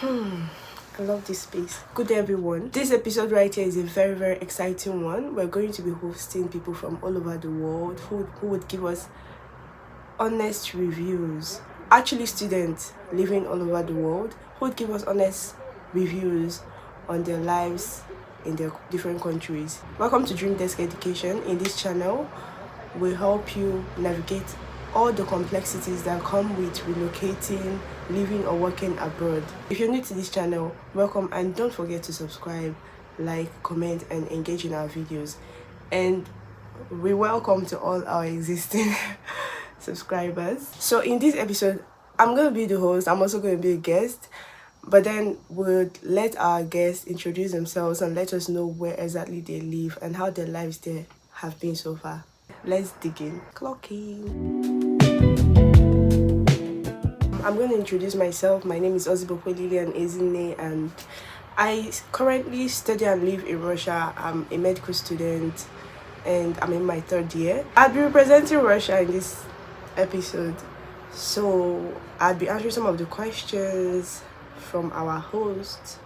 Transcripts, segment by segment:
I love this space. Good day, everyone. This episode right here is a very exciting one. We're going to be hosting people from all over the world who would give us honest reviews. Actually, students living all over the world who would give us honest reviews on their lives in their different countries. Welcome to DreamDesk Education. In this channel, we'll help you navigate all the complexities that come with relocating, living or working abroad. If you're new to this channel, welcome, and don't forget to subscribe, like, comment and engage in our videos. And we welcome to all our existing subscribers. So in this episode, I'm going to be the host. I'm also going to be a guest, but then we'll let our guests introduce themselves and let us know where exactly they live and how their lives there have been so far. Let's dig in. Clocking. I'm going to introduce myself. My name is Ozibopo Lilian Ezine, and I currently study and live in Russia. I'm a medical student and I'm in my third year. I'll be representing Russia in this episode, so I'll be answering some of the questions from our host.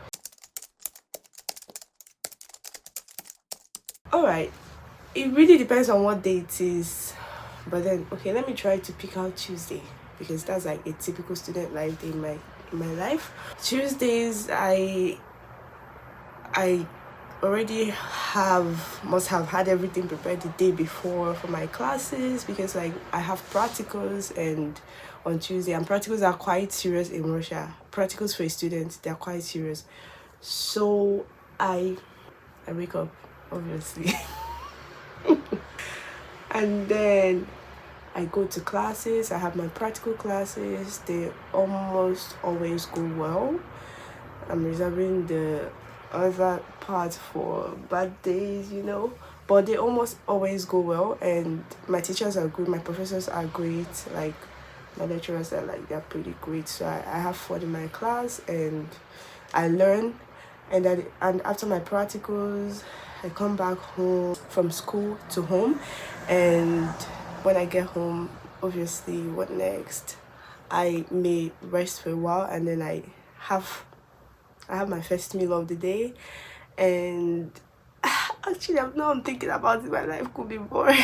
Alright, it really depends on what day it is, but then okay, let me try to pick out Tuesday, because that's like a typical student life day in my life. Tuesdays, I already must have had everything prepared the day before for my classes, because like I have practicals and on Tuesday, and practicals are quite serious in Russia. Practicals for a student, they're quite serious. So I wake up, obviously. And then I go to classes. I have my practical classes. They almost always go well. I'm reserving the other part for bad days, but they almost always go well, and my teachers are good, my professors are great, like my lecturers are like, they're pretty great. So I have fun in my class and I learn, and after my practicals I come back home from school to home, and when I get home, obviously, what next? I may rest for a while, and then I have my first meal of the day. And actually, I'm thinking about it, my life could be boring.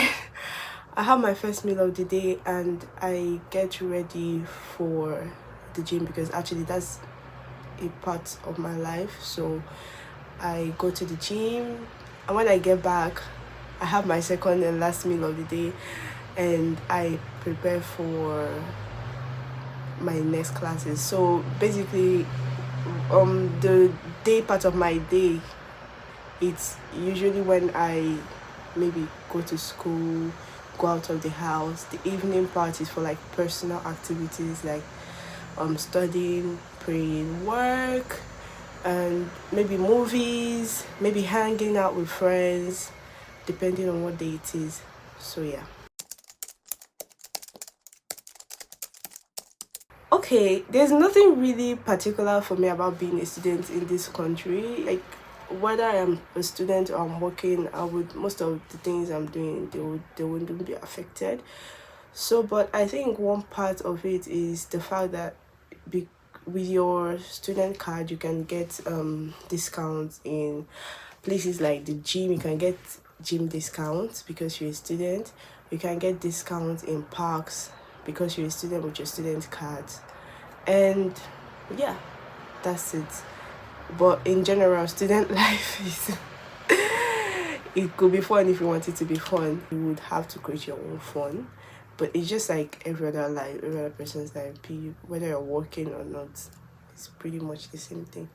I have my first meal of the day and I get ready for the gym, because actually that's a part of my life. So I go to the gym, and when I get back, I have my second and last meal of the day, and I prepare for my next classes. So basically, the day part of my day, it's usually when I maybe go to school, go out of the house. The evening part is for like personal activities, like studying, praying, work, and maybe movies, maybe hanging out with friends, depending on what day it is. So yeah. Okay, there's nothing really particular for me about being a student in this country. Like, whether I am a student or I'm working, most of the things I'm doing, they wouldn't be affected. So, but I think one part of it is the fact that with your student card, you can get discounts in places like the gym. You can get gym discounts because you're a student. You can get discounts in parks because you're a student with your student card. And yeah, that's it. But in general, student life is it could be fun if you want it to be fun. You would have to create your own fun, but it's just like every other life, every other person's life, whether you're working or not, it's pretty much the same thing.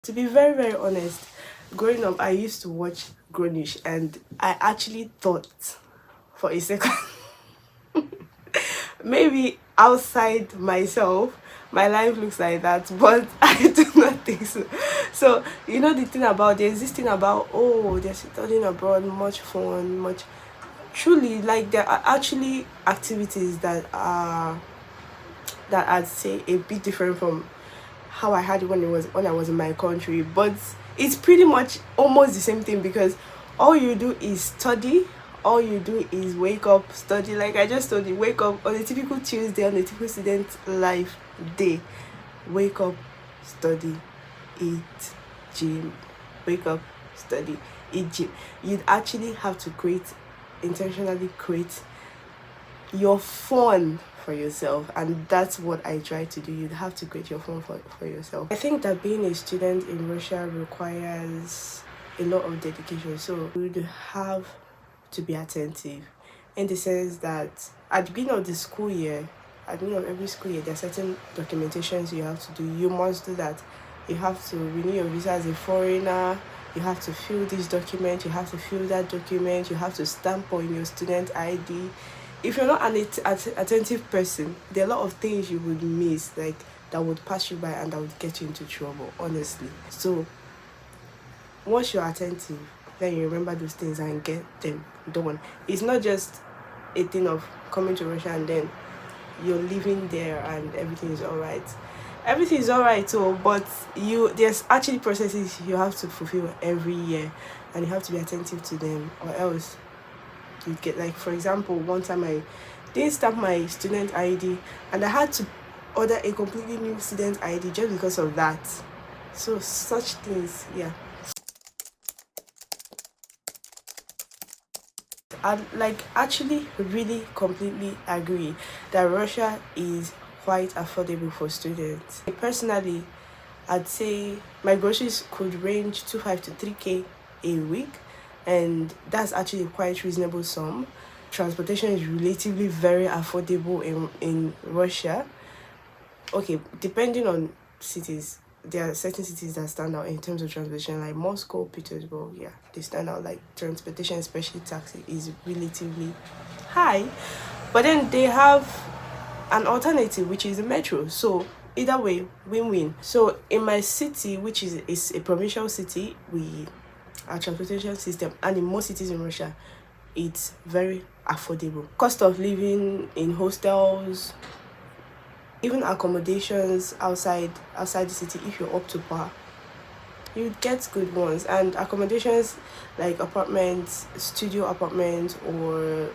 To be very honest, growing up, I used to watch Grownish, and I actually thought for a second maybe outside myself my life looks like that, but I do not think so. So there's this thing about, oh, they're studying abroad, much fun, much truly, like there are actually activities that I'd say a bit different from how I had it when I was in my country, but it's pretty much almost the same thing, because all you do is study, all you do is wake up, study. Like I just told you, wake up on a typical Tuesday, on a typical student life day. Wake up, study, eat, gym. Wake up, study, eat, gym. You'd actually have to intentionally create your fun for yourself, and that's what I try to do. You'd have to create your fun for yourself. I think that being a student in Russia requires a lot of dedication, so you'd have to be attentive, in the sense that at the beginning of the school year, at the beginning of every school year, there are certain documentations you have to do. You must do that. You have to renew your visa as a foreigner. You have to fill this document. You have to fill that document. You have to stamp on your student ID. If you're not an attentive person, there are a lot of things you would miss, like that would pass you by and that would get you into trouble, honestly. So once you're attentive, then you remember those things and get them done. It's not just a thing of coming to Russia and then you're living there and everything is all right. Everything is all right too, but there's actually processes you have to fulfill every year, and you have to be attentive to them, or else you get, like, for example, one time I didn't stamp my student ID and I had to order a completely new student ID just because of that. So such things, yeah. I actually really completely agree that Russia is quite affordable for students. Personally, I'd say my groceries could range 2.5 to 3K a week, and that's actually a quite reasonable sum. Transportation is relatively very affordable in Russia. Okay, depending on cities, there are certain cities that stand out in terms of transportation, like Moscow, Petersburg. Yeah, they stand out. Like transportation, especially taxi, is relatively high, but then they have an alternative, which is the metro. So either way, win-win. So in my city, which is a provincial city, our transportation system, and in most cities in Russia, it's very affordable. Cost of living in hostels, even accommodations outside the city, if you're up to par, you get good ones. And accommodations like apartments, studio apartments, or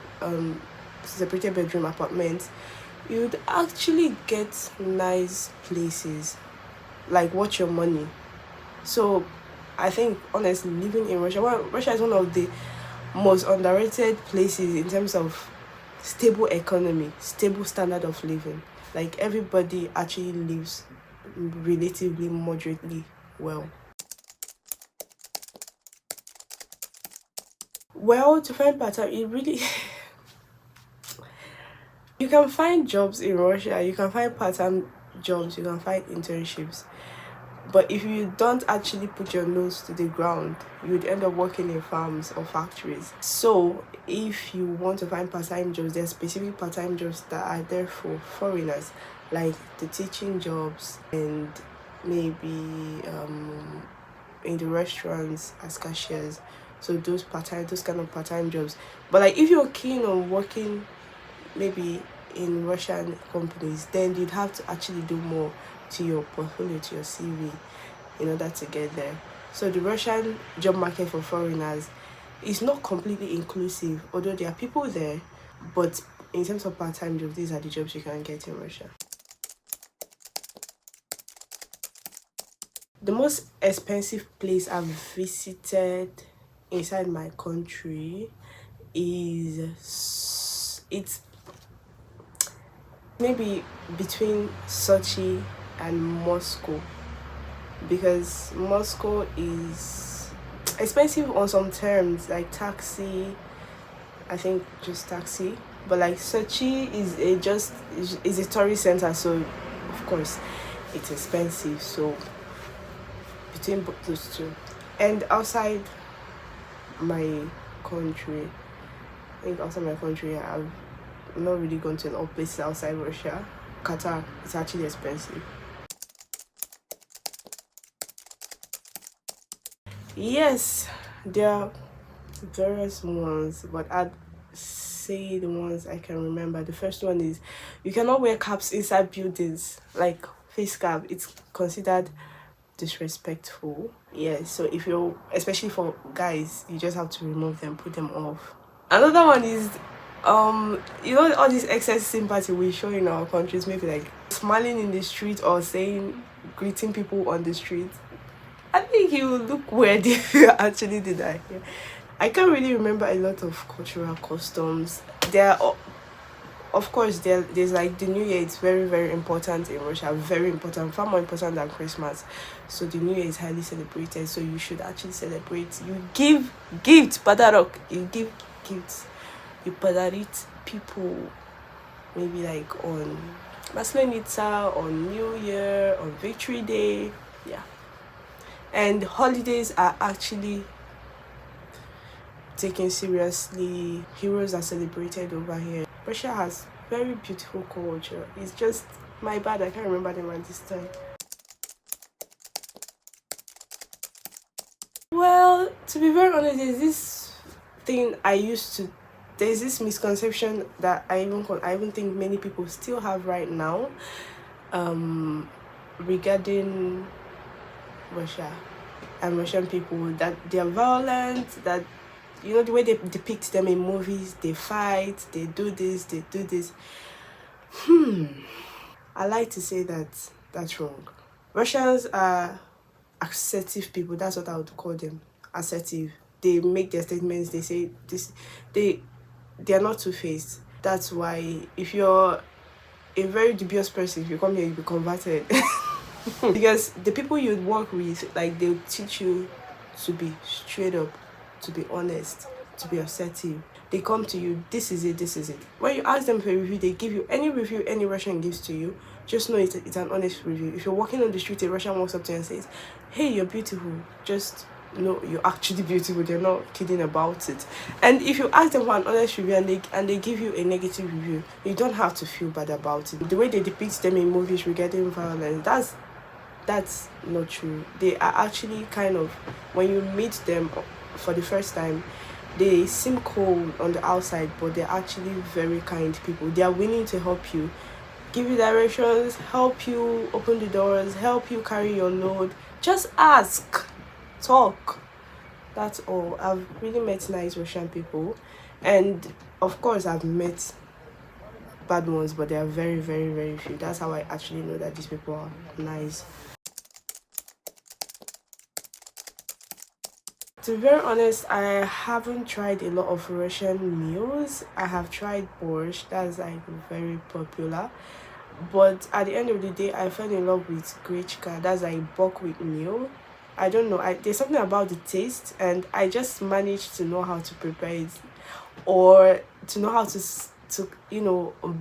separated bedroom apartments, you'd actually get nice places, like worth your money. So I think, honestly, living in Russia is one of the most underrated places in terms of stable economy, stable standard of living. Like everybody actually lives relatively moderately well. Well, to find part-time, it really you can find jobs in Russia, you can find part-time jobs, you can find internships. But if you don't actually put your nose to the ground, you'd end up working in farms or factories. So if you want to find part-time jobs, there are specific part-time jobs that are there for foreigners, like the teaching jobs, and maybe in the restaurants as cashiers. So those kind of part-time jobs. But like if you're keen on working maybe in Russian companies, then you'd have to actually do more to your portfolio, to your CV, in order to get there. So the Russian job market for foreigners is not completely inclusive, although there are people there, but in terms of part-time jobs, these are the jobs you can get in Russia. The most expensive place I've visited inside my country it's maybe between Sochi and Moscow, because Moscow is expensive on some terms, like taxi. I think just taxi, but like Sochi is a tourist center, so of course it's expensive. So between those two, and outside my country, I think outside my country, I've not really gone to a lot of places outside Russia. Qatar is actually expensive. Yes, there are various ones, but I'd say the ones I can remember. The first one is you cannot wear caps inside buildings, like face cap. It's considered disrespectful. Yeah, so if you're, especially for guys, you just have to remove them, put them off. Another one is you know, all this excess sympathy we show in our countries, maybe like smiling in the street or saying greeting people on the street. I think you look weird if you actually did that here. I can't really remember a lot of cultural customs. There are, of course, there's like the New Year. It's very, very important in Russia. Very important, far more important than Christmas. So the New Year is highly celebrated. So you should actually celebrate. You give gifts, padarok. You give gifts. You padarit people. Maybe like on Maslenitsa, on New Year, on Victory Day. Yeah. And holidays are actually taken seriously. Heroes are celebrated over here. Russia has very beautiful culture. It's just my bad, I can't remember them at this time. Well, to be very honest, there's this misconception that I even think many people still have right now, regarding Russia and Russian people, that they are violent, that, you know, the way they depict them in movies, they fight, they do this, they do this. I like to say that that's wrong. Russians are assertive people. That's what I would call them. Assertive. They make their statements. They say this. They are not two-faced. That's why if you're a very dubious person, if you come here, you'll be converted. Because the people you work with, like, they'll teach you to be straight up, to be honest, to be assertive. They come to you, this is it, this is it. When you ask them for a review, they give you any review any Russian gives to you. Just know it's an honest review. If you're walking on the street, a Russian walks up to you and says, hey, you're beautiful, just know you're actually beautiful. They're not kidding about it. And if you ask them for an honest review and they give you a negative review, you don't have to feel bad about it. The way they depict them in movies regarding violence, that's not true. They are actually kind of, when you meet them for the first time, they seem cold on the outside, but they're actually very kind people. They are willing to help you, give you directions, help you open the doors, help you carry your load. Just ask, talk. That's all. I've really met nice Russian people, and of course I've met bad ones, but they are very, very, very few. That's how I actually know that these people are nice. To be very honest, I haven't tried a lot of Russian meals. I have tried borscht, that's like very popular. But at the end of the day, I fell in love with grechka, that's like buckwheat meal. I don't know, there's something about the taste, and I just managed to know how to prepare it, or to know how to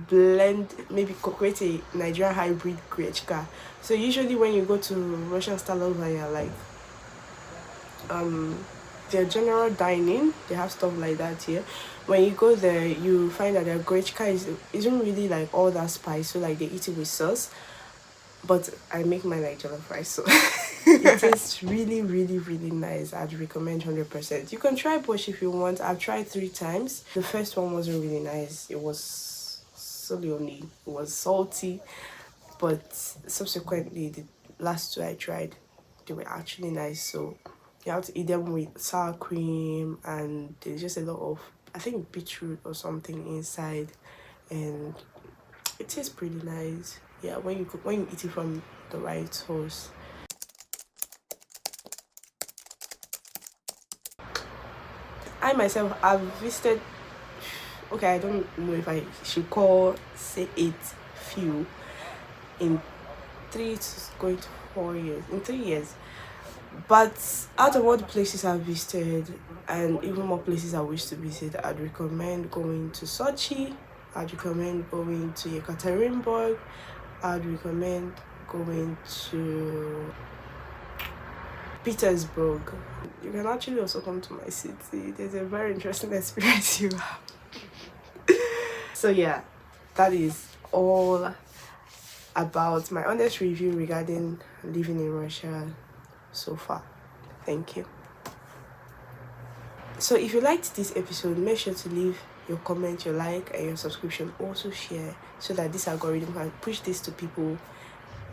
blend, maybe create a Nigerian hybrid grechka. So usually when you go to Russian style over here, like their general dining, they have stuff like that here. When you go there, you find that their grechka isn't really like all that spicy, so like they eat it with sauce. But I make my like jollof rice, so it tastes really, really, really nice. I'd recommend 100%. You can try borscht if you want. I've tried 3 times. The first one wasn't really nice. It was solioni. It was salty. But subsequently, the last 2 I tried, they were actually nice. So you have to eat them with sour cream, and there's just a lot of, I think, beetroot or something inside, and it tastes pretty nice. Yeah, when you eat it from the right source. I myself have visited, okay, I don't know if I should say it few, in 3 to going to 4 years, in 3 years. But out of all the places I've visited, and even more places I wish to visit, I'd recommend going to Sochi, I'd recommend going to Yekaterinburg, I'd recommend going to Petersburg. You can actually also come to my city. There's a very interesting experience you have. So yeah, that is all about my honest review regarding living in Russia so far. Thank you. So if you liked this episode, make sure to leave your comment, your like, and your subscription. Also share, so that this algorithm can push this to people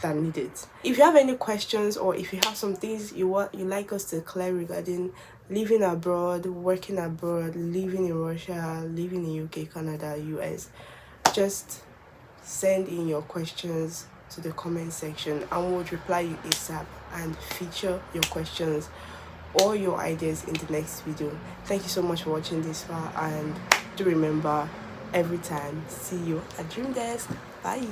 that need it. If you have any questions, or if you have some things you like us to clear regarding living abroad, working abroad, living in Russia, living in UK, Canada, US, just send in your questions to the comment section and we'll reply you ASAP and feature your questions or your ideas in the next video. Thank you so much for watching this far, and do remember, every time, see you at Dream Desk. Bye.